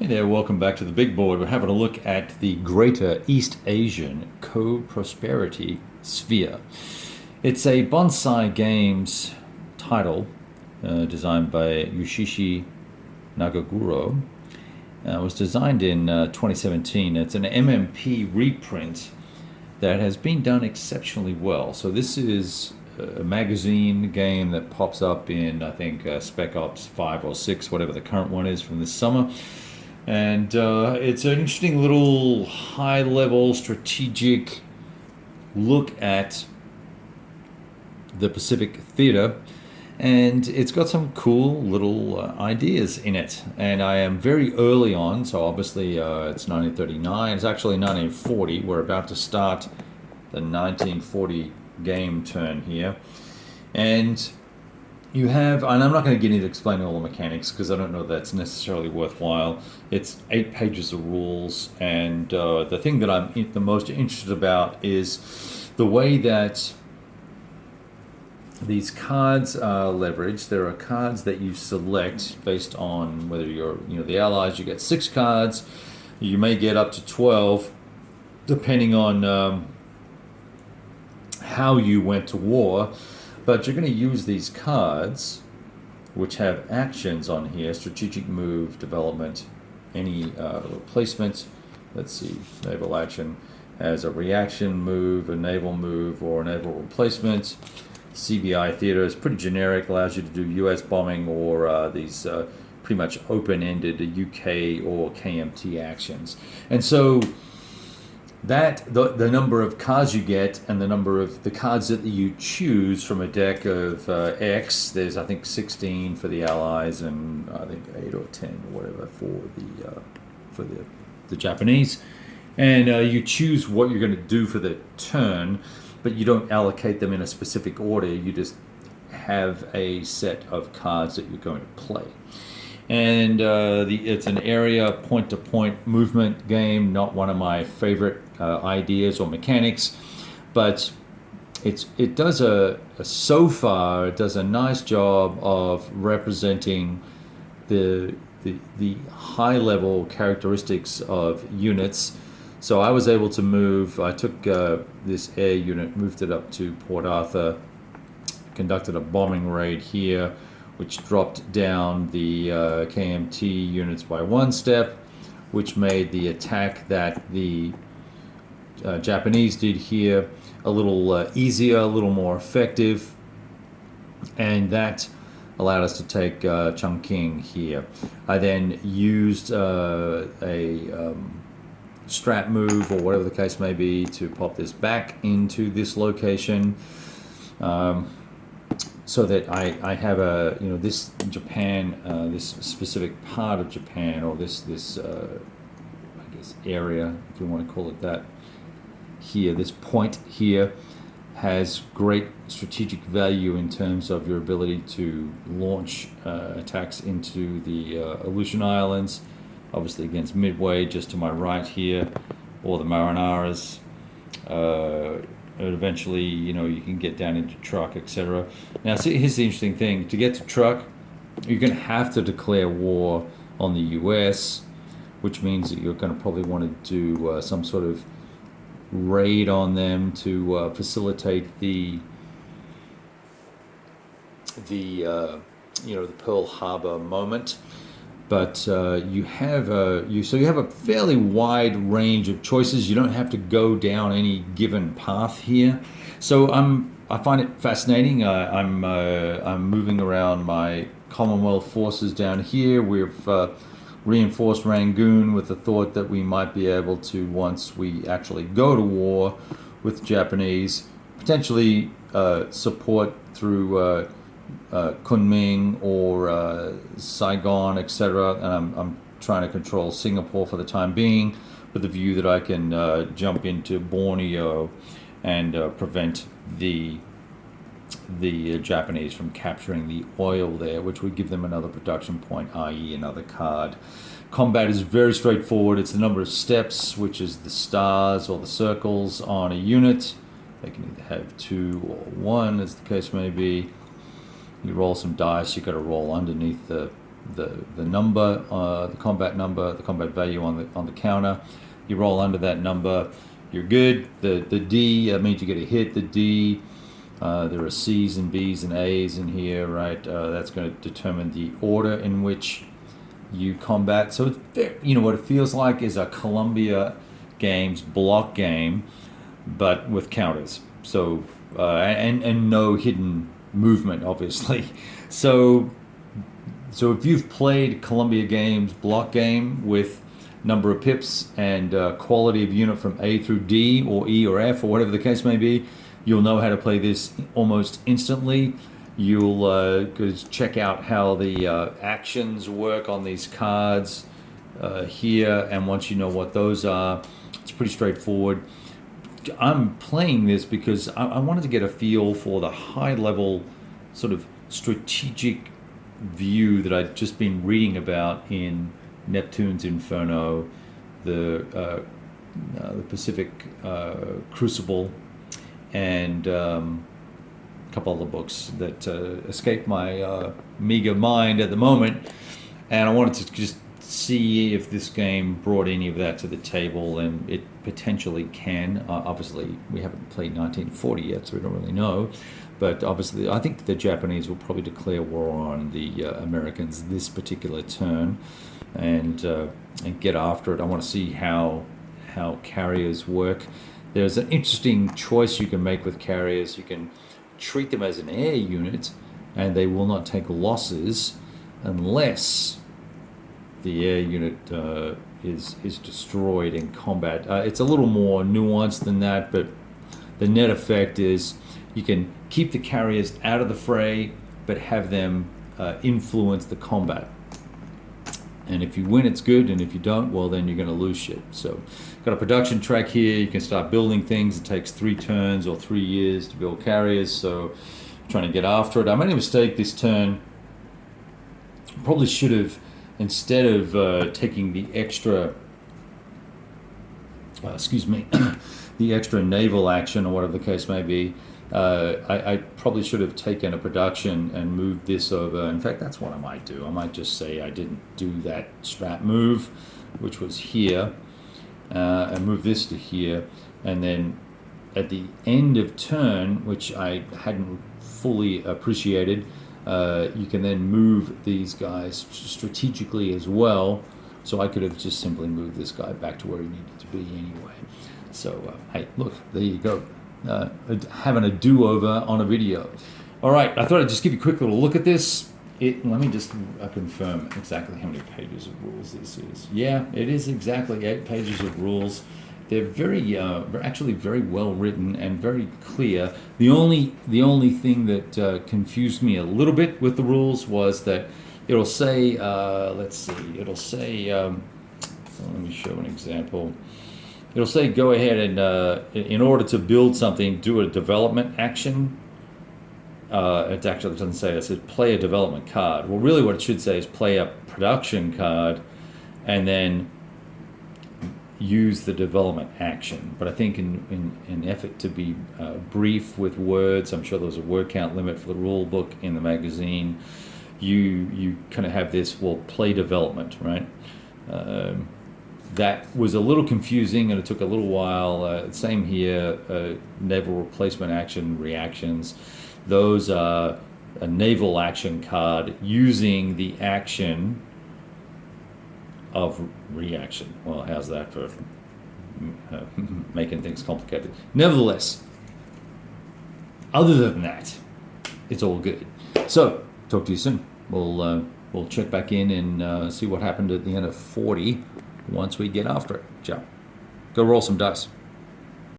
Hey there, welcome back to the big board. We're having a look at the Greater East Asian Co-Prosperity Sphere. It's a Bonsai Games title designed by Yoshishi Nagaguro. It was designed in 2017. It's an MMP reprint that has been done exceptionally well. So this is a magazine game that pops up in, I think, Spec Ops 5 or 6, whatever the current one is from this summer. And it's an interesting little high-level strategic look at the Pacific Theater, and it's got some cool little ideas in it. And I am very early on, so obviously it's 1939. It's actually 1940. We're about to start the 1940 game turn here. And you have, and I'm not going to get into explaining all the mechanics because I don't know that's necessarily worthwhile. It's 8 pages of rules, and the thing that I'm the most interested about is the way that these cards are leveraged. There are cards that you select based on whether you're, the allies. You get 6 cards. You may get up to 12, depending on how you went to war. But you're going to use these cards, which have actions on here: strategic move, development, any replacement. Let's see, naval action has a reaction move, a naval move, or a naval replacement. CBI theater is pretty generic, allows you to do US bombing or these pretty much open-ended UK or KMT actions. And so that the number of cards you get and the number of the cards that you choose from a deck of X, there's I think 16 for the Allies and I think 8 or 10 or whatever for the Japanese, and you choose what you're going to do for the turn, but you don't allocate them in a specific order. You just have a set of cards that you're going to play. And it's an area point-to-point movement game, not one of my favorite ideas or mechanics, but it does so far it does a nice job of representing the high-level characteristics of units. So I was able to move. I took this air unit, moved it up to Port Arthur, conducted a bombing raid here, which dropped down the KMT units by 1 step, which made the attack that the Japanese did here a little easier, a little more effective, and that allowed us to take Chungking here. I then used a strat move, or whatever the case may be, to pop this back into this location. So that I have this Japan, this specific part of Japan, or this I guess area, if you want to call it that, here, this point here has great strategic value in terms of your ability to launch attacks into the Aleutian Islands, obviously against Midway just to my right here, or the Marinaras. And eventually, you can get down into Truk, etc. Now, see, here's the interesting thing. To get to Truk, you're going to have to declare war on the US, which means that you're going to probably want to do some sort of raid on them to facilitate the Pearl Harbor moment. But you have a fairly wide range of choices. You don't have to go down any given path here. So I find it fascinating. I'm moving around my Commonwealth forces down here. We've reinforced Rangoon with the thought that we might be able to, once we actually go to war with Japanese, potentially support through Kunming or Saigon, etc. And I'm trying to control Singapore for the time being, with the view that I can jump into Borneo and prevent the Japanese from capturing the oil there, which would give them another production point, i.e. another card. Combat is very straightforward. It's the number of steps, which is the stars or the circles on a unit. They can either have 2 or 1, as the case may be. You roll some dice. You've got to roll underneath the the number, the combat number, the combat value on the counter. You roll under that number, you're good. The D means you get a hit. The D, there are C's and B's and A's in here, right? That's going to determine the order in which you combat. So it's what it feels like is a Columbia Games block game, but with counters. So and no hidden movement, obviously. So if you've played Columbia Games block game with number of pips and quality of unit from A through D or E or F or whatever the case may be, you'll know how to play this almost instantly. You'll check out how the actions work on these cards here, and once you know what those are, it's pretty straightforward. I'm playing this because I wanted to get a feel for the high-level sort of strategic view that I'd just been reading about in Neptune's Inferno, the Pacific Crucible, and a couple other books that escape my meager mind at the moment. And I wanted to just see if this game brought any of that to the table, and it potentially can. Obviously, we haven't played 1940 yet, so we don't really know. But obviously, I think the Japanese will probably declare war on the Americans this particular turn, and get after it. I want to see how carriers work. There's an interesting choice you can make with carriers. You can treat them as an air unit, and they will not take losses unless the air unit is destroyed in combat. It's a little more nuanced than that, but the net effect is you can keep the carriers out of the fray, but have them influence the combat. And if you win, it's good, and if you don't, well, then you're going to lose shit. So, got a production track here. You can start building things. It takes 3 turns or 3 years to build carriers, so trying to get after it. I made a mistake this turn. Probably should have, instead of taking the extra, the extra naval action or whatever the case may be, I probably should have taken a production and moved this over. In fact, that's what I might do. I might just say I didn't do that strat move, which was here, and move this to here. And then at the end of turn, which I hadn't fully appreciated, you can then move these guys strategically as well. So I could have just simply moved this guy back to where he needed to be anyway. So, hey, look, there you go. Having a do-over on a video. All right, I thought I'd just give you a quick little look at this. Let me just confirm exactly how many pages of rules this is. Yeah, it is exactly 8 pages of rules. They're actually very well written and very clear. The only thing that confused me a little bit with the rules was that it'll say, let's see, it'll say, let me show an example. It'll say go ahead and, in order to build something, do a development action. It doesn't say, it says play a development card. Well, really what it should say is play a production card and then use the development action. But I think in an effort to be brief with words, I'm sure there's a word count limit for the rule book in the magazine, you kind of have this, well, play development, right? That was a little confusing, and it took a little while. Same here, naval replacement action reactions. Those are a naval action card using the action of reaction. Well, how's that for making things complicated? Nevertheless, other than that, it's all good. So, talk to you soon. We'll check back in and see what happened at the end of 40 once we get after it. Ciao. Go roll some dice.